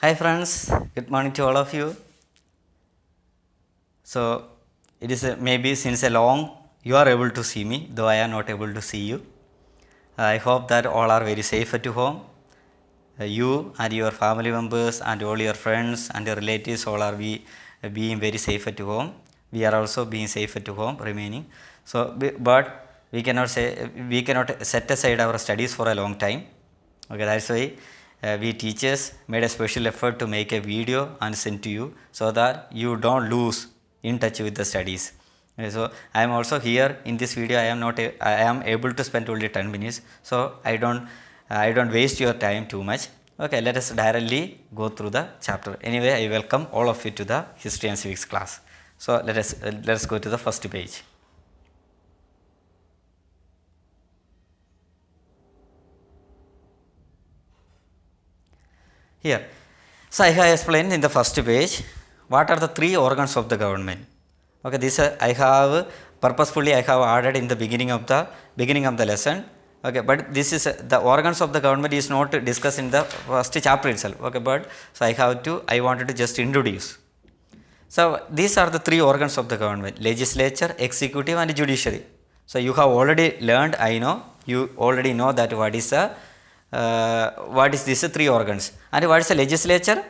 Hi friends, good morning to all of you. So it is maybe since a long you are able to see me, though I am not able to see you. I hope that all are very safe at home. You and your family members and all your friends and your relatives all are being very safe at home. We are also being safe at home remaining. So but we cannot set aside our studies for a long time. Okay, that's why we teachers made a special effort to make a video and send to you so that you don't lose in touch with the studies. So I am also here in this video. I am able to spend only 10 minutes. So I don't waste your time too much. Okay, let us directly go through the chapter. Anyway, I welcome all of you to the history and civics class. So let us go to the first page. Here, so I have explained in the first page what are the three organs of the government. Okay, this I have purposefully I have added in the beginning of the lesson. Okay, but this is the organs of the government is not discussed in the first chapter itself. Okay, but so I wanted to just introduce. So these are the three organs of the government: legislature, executive, and judiciary. So you have already learned. I know you already know that what is these three organs, and what is the legislature?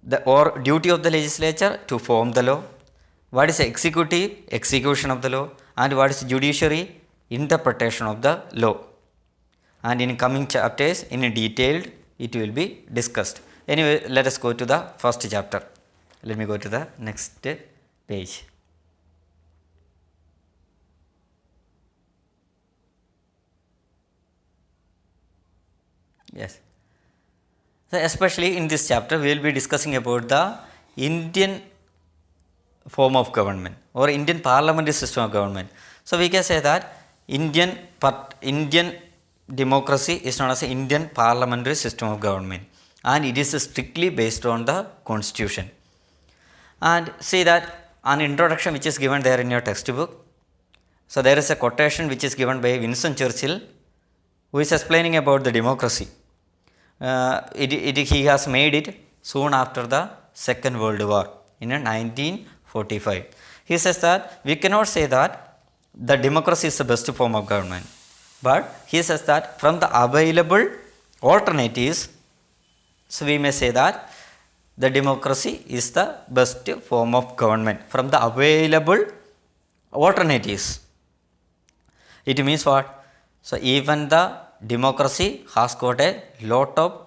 The duty of the legislature to form the law. What is the executive? Execution of the law. And what is judiciary? Interpretation of the law. And in coming chapters, in detailed, it will be discussed. Anyway, let us go to the first chapter. Let me go to the next page. Yes. So especially in this chapter, we will be discussing about the Indian form of government or Indian parliamentary system of government. So we can say that Indian democracy is known as Indian parliamentary system of government, and it is strictly based on the constitution. And see that an introduction which is given there in your textbook. So there is a quotation which is given by Winston Churchill, who is explaining about the democracy. He has made it soon after the Second World War in 1945. He says that we cannot say that the democracy is the best form of government, but he says that from the available alternatives, so we may say that the democracy is the best form of government from the available alternatives. It means what? So even the democracy has got a lot of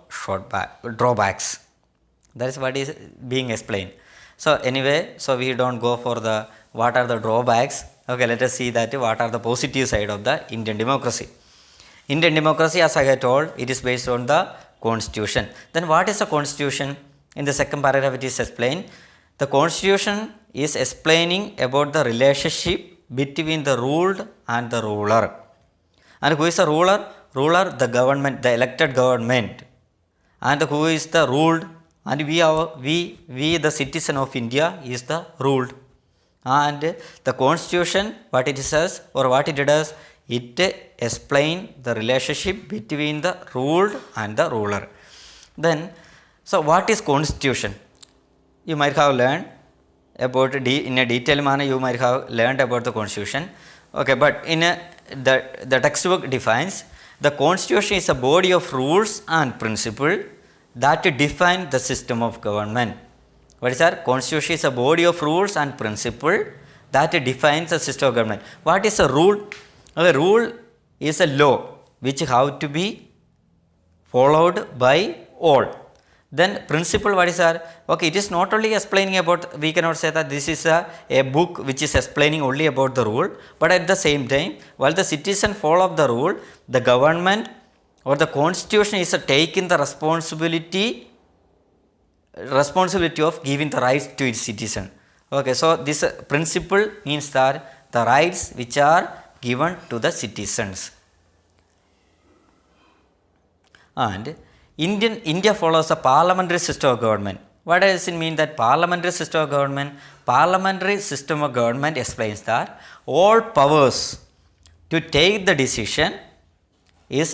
drawbacks. That is what is being explained. So anyway, so we don't go for the what are the drawbacks. Okay, let us see that what are the positive side of the Indian democracy. Indian democracy, as I have told, it is based on the constitution. Then what is the constitution? In the second paragraph it is explained. The constitution is explaining about the relationship between the ruled and the ruler. And who is the ruler? Ruler, the government, the elected government. And who is the ruled? And we the citizen of India is the ruled. And the constitution, what it says or what it does, it explains the relationship between the ruled and the ruler. Then, so what is constitution? You might have learned about in a detailed manner. You might have learned about the constitution. Okay, but the textbook defines the constitution is a body of rules and principles that define the system of government. What is that? Constitution is a body of rules and principles that defines the system of government. What is a rule? A rule is a law which have to be followed by all. Then principle, what is that? Okay, it is not only explaining about, we cannot say that this is a book which is explaining only about the rule, but at the same time, while the citizen follow the rule, the government or the constitution is taking the responsibility of giving the rights to its citizen. Okay, so this principle means that the rights which are given to the citizens. And India follows a parliamentary system of government. What does it mean that parliamentary system of government? Parliamentary system of government explains that all powers to take the decision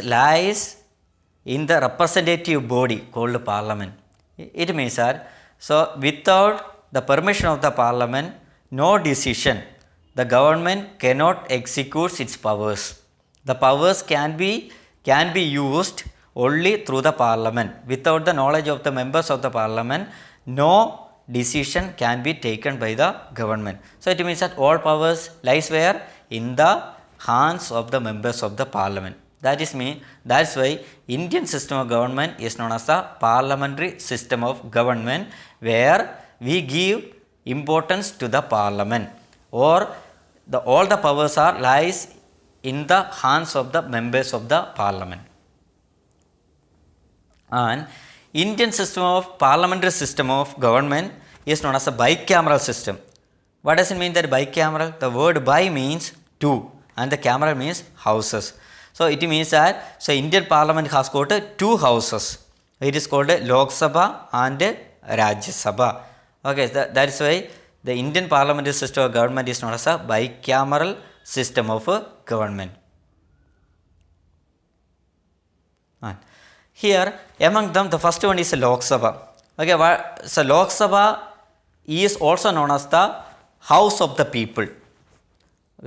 lies in the representative body called parliament. It means that, so without the permission of the parliament, no decision, the government cannot execute its powers. The powers can be used only through the parliament. Without the knowledge of the members of the parliament, no decision can be taken by the government. So it means that all powers lies where? In the hands of the members of the parliament. That's why Indian system of government is known as the parliamentary system of government, where we give importance to the parliament, or all the powers are lies in the hands of the members of the parliament. And Indian system of parliamentary system of government is known as a bicameral system. What does it mean that bicameral? The word bi means two and the cameral means houses. So it means that, so Indian parliament has got two houses. It is called Lok Sabha and Rajya Sabha. Okay, that is why the Indian parliamentary system of government is known as a bicameral system of government. And here among them, the first one is Lok Sabha. Okay, so Lok Sabha is also known as the House of the People.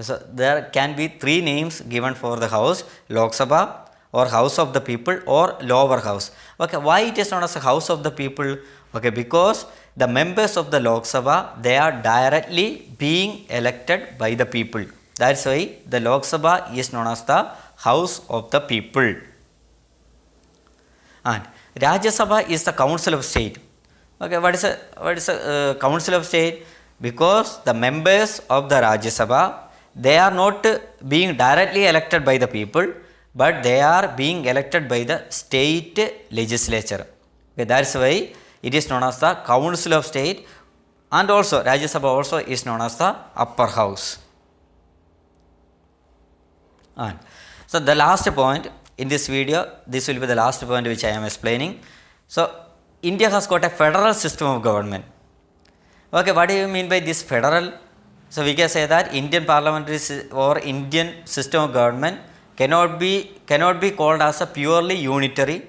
So there can be three names given for the house: Lok Sabha, or House of the People, or Lower House. Okay, why it is known as a House of the People? Okay, because the members of the Lok Sabha, they are directly being elected by the people. That's why the Lok Sabha is known as the House of the People. And Rajya Sabha is the Council of State. Okay, what is a Council of State? Because the members of the Rajya Sabha, they are not being directly elected by the people, but they are being elected by the state legislature. Okay, that's why it is known as the Council of State, and also Rajya Sabha also is known as the upper house. And so the last point in this video, this will be the last point which I am explaining. So India has got a federal system of government. Okay, what do you mean by this federal? So we can say that Indian parliamentary or Indian system of government cannot be called as a purely unitary,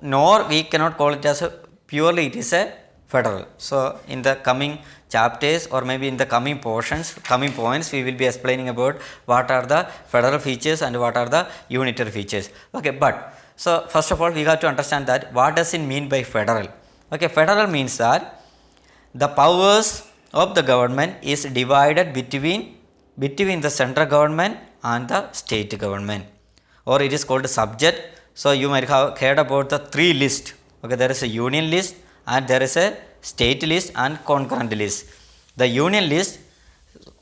nor we cannot call it as a purely it is a federal. So in the coming chapters, or maybe in the coming points, we will be explaining about what are the federal features and what are the unitary features. Okay, but so first of all we have to understand that what does it mean by federal. Okay, federal means that the powers of the government is divided between the central government and the state government, or it is called subject. So you might have heard about the three lists. Okay, there is a union list, and there is a state list and concurrent list. The union list,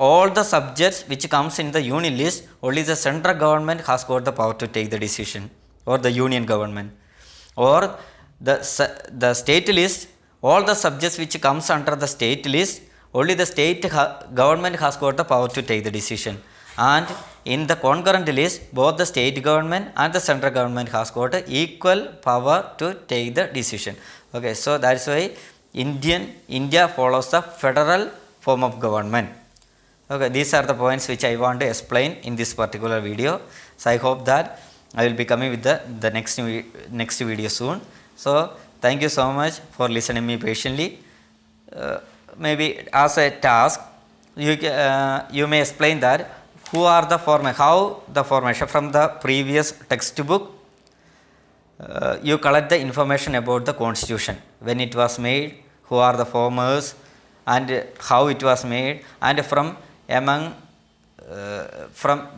all the subjects which comes in the union list, only the central government has got the power to take the decision, or the union government. Or the state list, all the subjects which comes under the state list, only the state government has got the power to take the decision. And in the concurrent list, both the state government and the central government has got equal power to take the decision. Okay, so that is why India follows the federal form of government. Okay, these are the points which I want to explain in this particular video. So I hope that I will be coming with the next video soon. So thank you so much for listening me patiently. Maybe as a task, you may explain that how the formation from the previous textbook. You collect the information about the constitution, when it was made, who are the formers, and how it was made, and from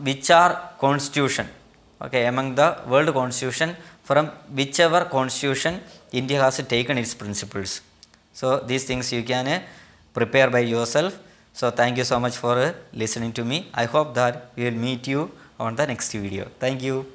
which are constitution. Okay, among the world constitution, from whichever constitution India has taken its principles. So these things you can prepare by yourself. So thank you so much for listening to me. I hope that we will meet you on the next video. Thank you.